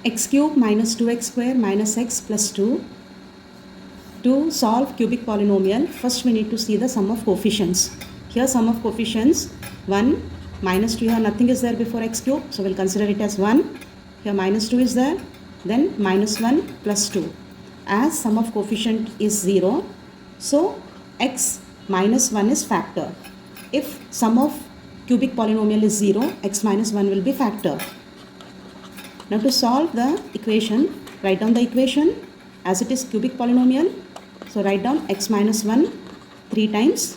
x cube minus 2x square minus x plus 2. To solve cubic polynomial, first we need to see the sum of coefficients. Here sum of coefficients 1, minus 2, here nothing is there before x cube, so we'll consider it as 1. Here minus 2 is there, then minus 1 plus 2. As sum of coefficient is 0, so x minus 1 is factor. If sum of cubic polynomial is 0, x minus 1 will be factor. Now to solve the equation, write down the equation as it is cubic polynomial. So write down x minus 1 3 times.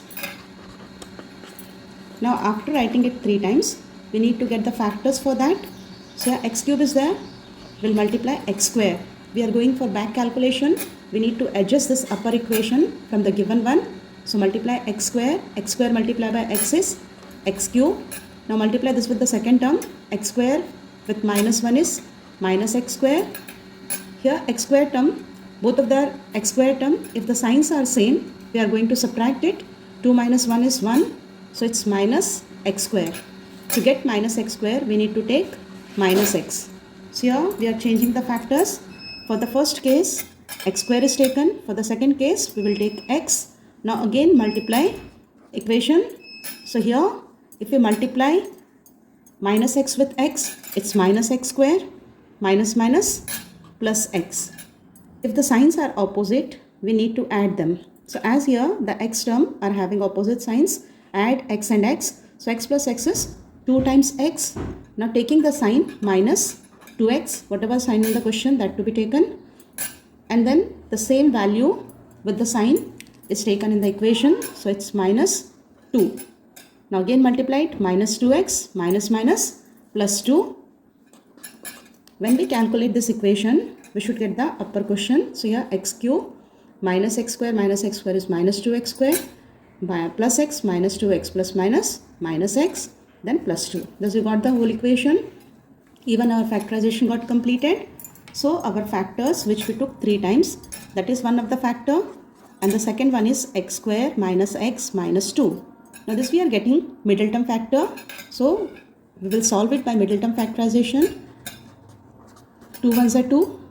Now after writing it 3 times, we need to get the factors for that. So here x cube is there, we'll multiply x square. We are going for back calculation. We need to adjust this upper equation from the given one. So multiply x square multiplied by x is x cube. Now multiply this with the second term, x square with minus 1 is minus x square. Here x square term, both of the x square term, if the signs are same, we are going to subtract it. 2 minus 1 is 1, so it's minus x square. To get minus x square, we need to take minus x. So here we are changing the factors. For the first case, x square is taken. For the second case, we will take x. Now again multiply equation. So here, if we multiply minus x with x, it's minus x square, minus minus plus x. If the signs are opposite, we need to add them. So as here, the x term are having opposite signs, add x and x. So x plus x is 2 times x. Now taking the sign minus 2x, whatever sign in the question, that to be taken. And then the same value with the sign is taken in the equation. So it's minus 2. Now again multiply it, minus 2x, minus minus plus 2. When we calculate this equation, we should get the upper question. So here x cube minus x square is minus 2x square, plus x minus 2x plus minus x, then plus 2. Thus we got the whole equation. Even our factorization got completed. So our factors which we took 3 times, that is one of the factor, and the second one is x square minus x minus 2. Now this we are getting middle term factor. So we will solve it by middle term factorization. 2 ones are 2.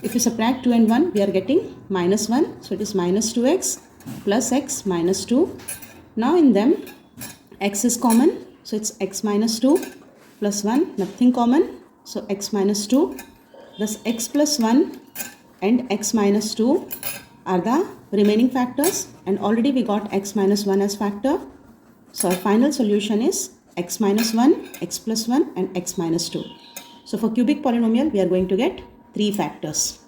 If you subtract 2 and 1, we are getting minus 1. So it is minus 2x plus x minus 2. Now in them, x is common. So it's x minus 2 plus 1, nothing common. So x minus 2. Thus x plus 1 and x minus 2 are the remaining factors. And already we got x minus 1 as factor. So our final solution is x minus 1, x plus 1 and x minus 2. So for cubic polynomial, we are going to get 3 factors.